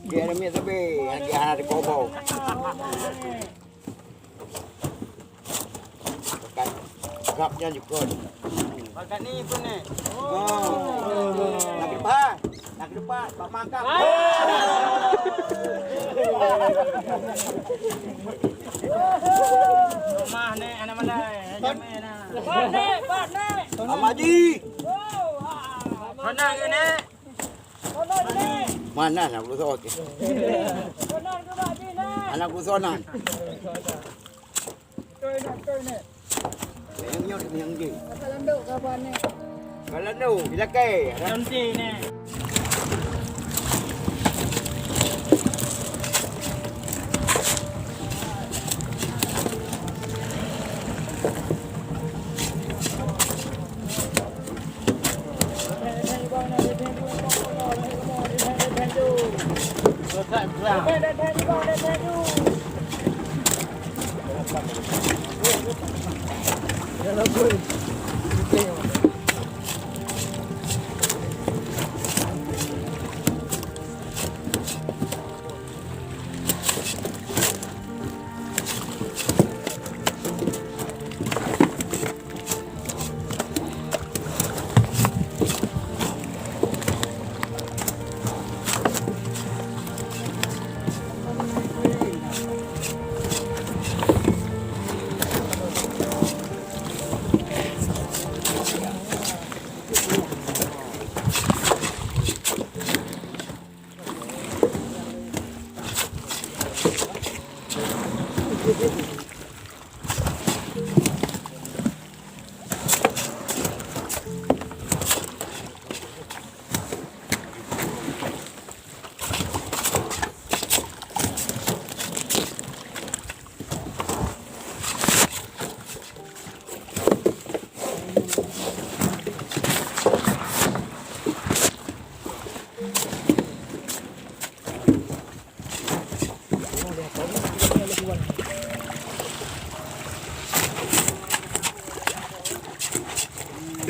Dia ada minyak tebe, dia ada kobau. Gapnya juga. Makan ni pun ni. Nak depan. Nak depan, Pak Mangkap. Rumah ni anak mandai, jamai nah. Pak ni. Amaji. Mana ke ni? Mana anak lu soal? Anak lu soal. Yang ni. Kalau tu, bila ke? Nanti ni. Đưa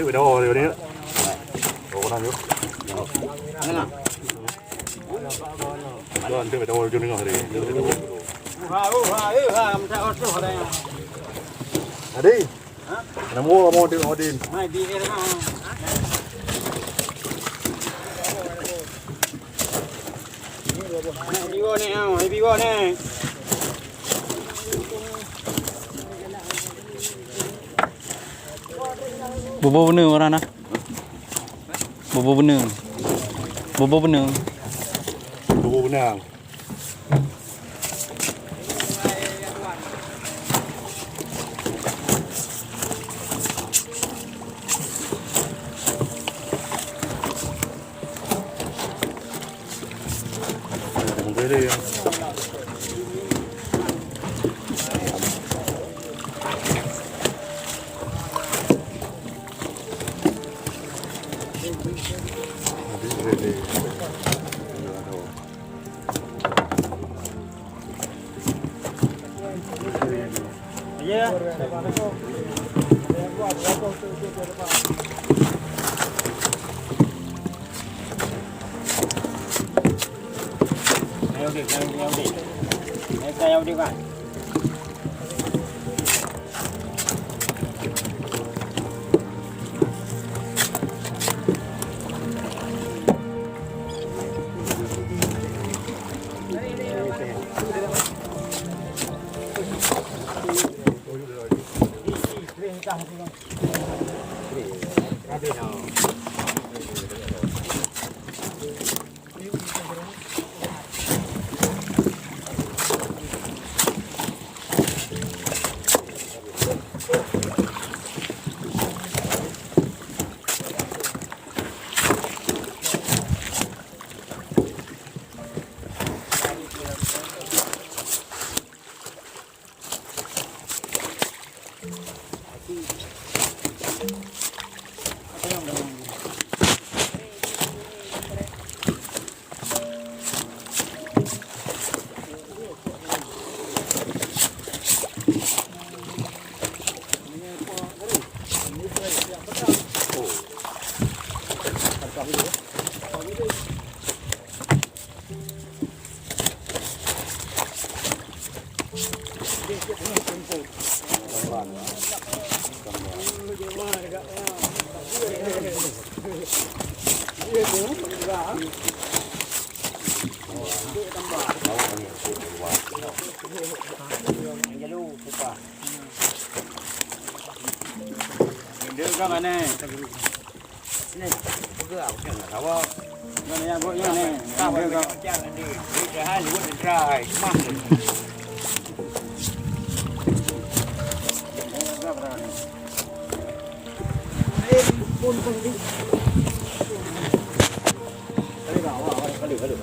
về đâu rồi đấy? Đồ con nào nhớ? Đưa về đâu cho nên rồi đưa về đâu? À đi. Nó mua đi mua đi. Mai đi cái đó. Đi vô nè, hãy đi vô nè. Bobo bener orang nak. Bobo bener. Bobo bener. Bobo bener. Mungkin dia. Iya. Ayo đi bạn. Đưa các bạn này. Này, có cái ảo chẳng là tháo không? Nó này bộ như này, tao bây giờ chắc là đi, để hai lúa đến trai, mắc rồi. Đây bảo có được.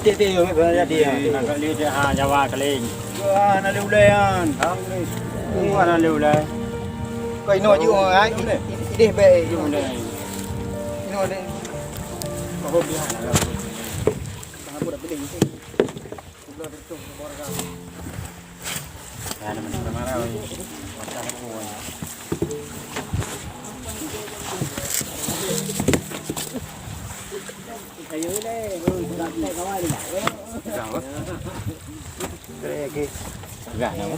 Đi tê rồi bây giờ đi nó đi Jawa kali. Nó lưu lên. Không nó lưu lên. Coi nó chứ ai đi về dùng đây. Nó đây. Có hôm đi hả? Nó buat apa ini? Sudah betul borga. Ya, mana mana macam semua. Ayo deh, đặt tay có ai đi lại. Gak nama.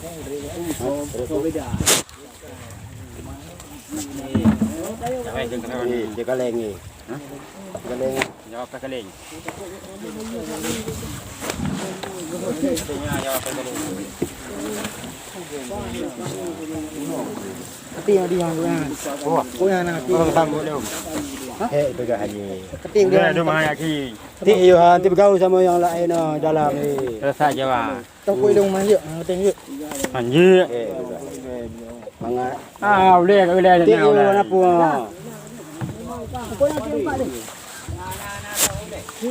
Dia kaleng ni. Kaleng. Jawab kaleng. Jawab kaleng. Keting dia yang oh yang nak Orang sambut dia. Pegang haji. keting dia Dia ada mana lagi? Ti yo nanti bergaul sama yang lain dalam ni. Rasa Jawa. tao quay đông mà hiệu keting hiệu Anjir. Mangat. Boleh ke boleh ni. Ti yo apa?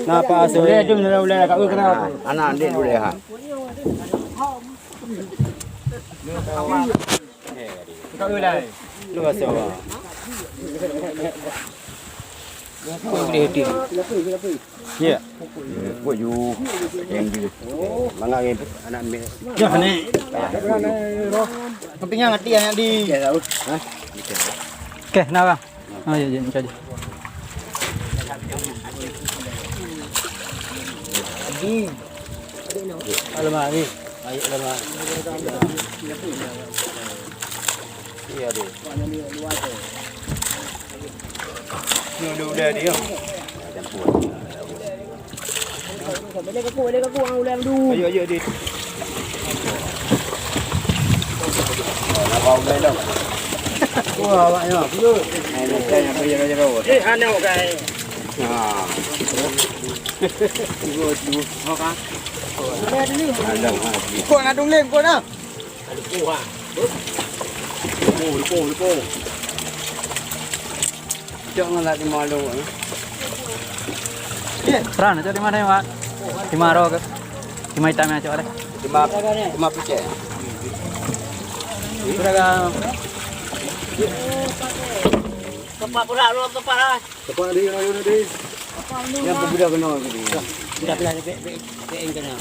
Napa asal? Boleh tu boleh kat kenapa? Anak dia boleh ha. Kau boleh. Lu asal. boleh heating Ya. Buat you yang dia. Mangat ni anak ambil. Ya ni. kepingnya ngerti yang di Okey, nak bang. Oh ya ya macam ni. Alamak ni. Ayat alamak. Iya deh. Ni udah dia. Ayo ayo di. Nak bawa boleh dah. Wah, banyak. Dulu. Saya pergi aja kau. Ana kai. Ha. Dulu. Okey. Ada lagi. kok nak dung lên kok dah Lupa. Jangan nak dimalu. Peran tu di mana ya, Mak? Di Maro ke? Di mai time aja ada. Lima pecah. Beragam. tepat pula lu tepat lah Tepat dia ayo ni. Yang berbeda kena ni. dah belah be kena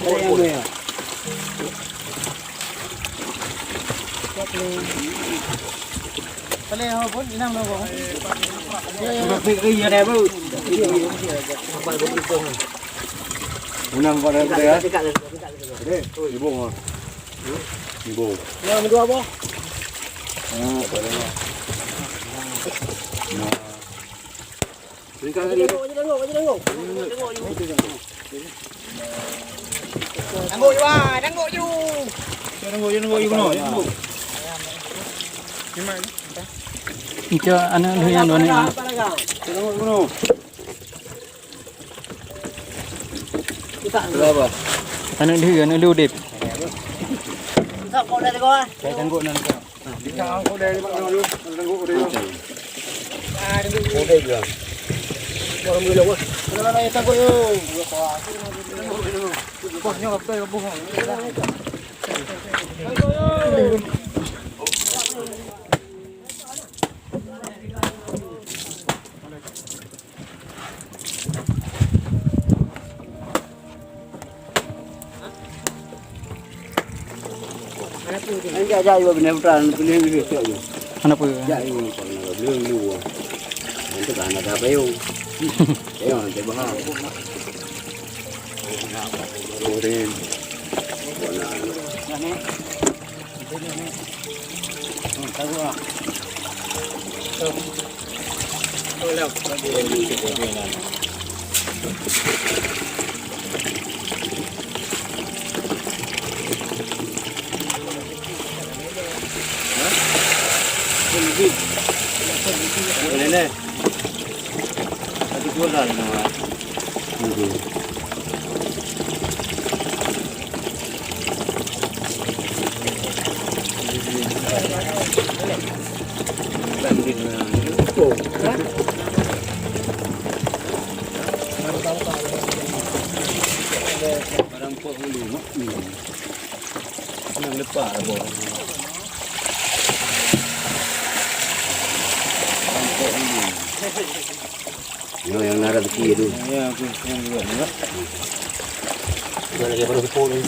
Ada yang ni. boleh ho pun inang lo kok Pergi ada apa? Unang pada dia. Ibu ngah. Ibu. yang kedua apa Berikan dia. tengok je Tengok you kena. Itu anak lu yang dua ni. Tengok kena. Berapa? Anak lu dip. tak kau dah tengok Saya tengok nanti. Bisa aku dari mak dulu. Tengok dia. Boleh juga. Orang boleh lah. mana yang takut yo Bosnya apa yang bohong? Anh ra vô bên em tràn cái liên việc chuyện Anak pun. chạy còn là lương lưu tất cả là ta béo thế mà cái bao đồ đen còn là Ini nih. Tadi gua dah nama. Barang pok dulu mak. Yang lepas apa? Yang nara beki tu. Ya, aku yang juga. Lagi baru sepuluh ni.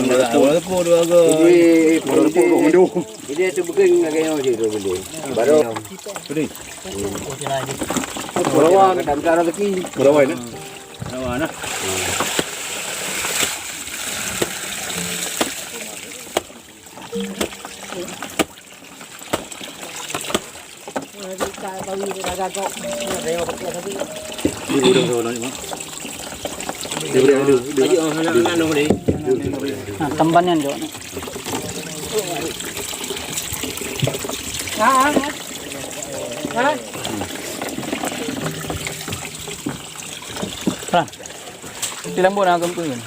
Baru sepuluh agak. Jadi baru sepuluh mendung. Jadi tu bukan lagi yang je tu beli. Baru. Beli. Berapa kadang cara beki? Berapa ini? Berapa nah. Nanti cai bawi dah kok. Reo pakai tadi. Đi đường rồi nói mà. Đi. Baju anak noh ni. Nah, tamban yan, Jo. Ha. Pran. Tilang buwan agam ko yun.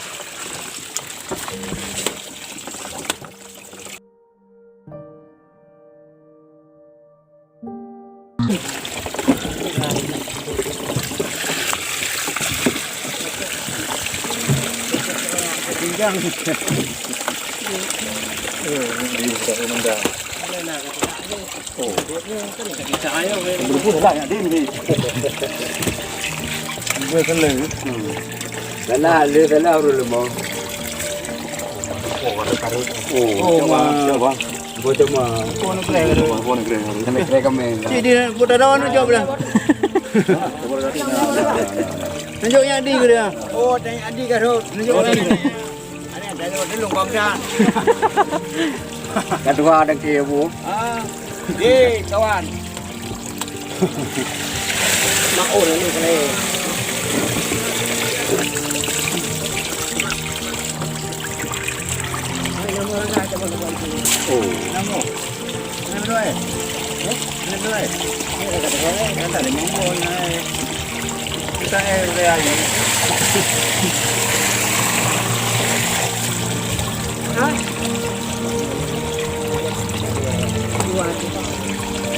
Pinjang. Đi sợ nó ra. Berburu lah yang ini. Gue kan le. Sana urut lemah. Coba. Gua cuma. Kau nak keren. Sampai mereka main. Jadi buat dawan jawab lah. Tunjuknya Adi ke dia? Oh, tanya Adi ke tu. Tunjuknya Adi. Ada ada lungkang dah. Kedua ada ke bu. Kawan. Mak oh ni kena. Nama orang dah coba buat ini. Namo. Nama dua. Nama dua. Kan tak ada nombor naik. Kita real ni.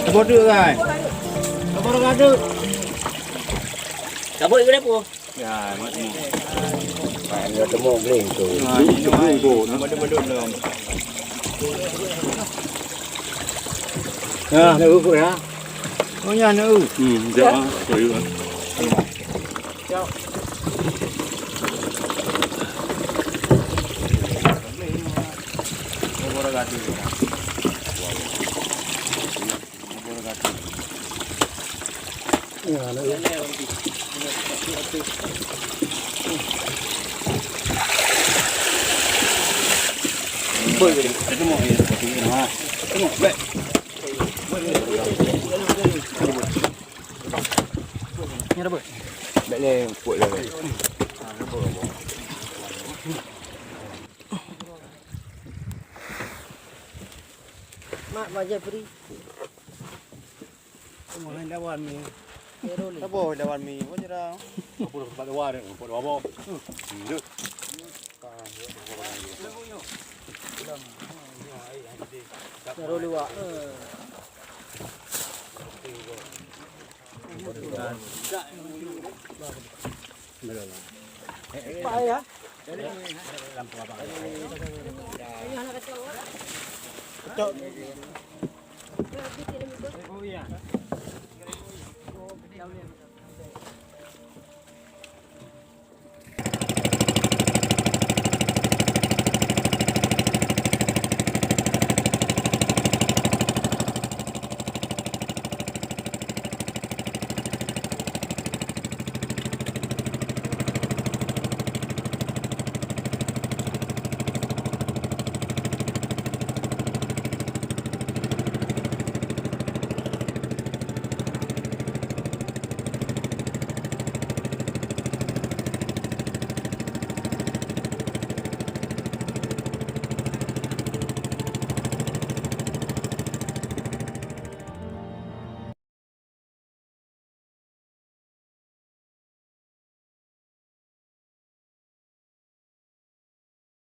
Apa tu kan? Apa orang ada? Kabut ke depo? Ya, macam ni. Ada temu beli tu. Ini tu. Madu-madu belum. Ya, nak ukur ya. Oh ya, nak ukur. Jangan. Koyu. Ni ada ber. Baik ni puak lah. Mak baca beri. Main lawan ni. Hero ni. Apa lawan mi? Apa cerah? Apa dah tempat luar ni? Apa dah apa? Duduk. Hero luar. Pak ya. Ini anak kecil. Betul. Oh iya.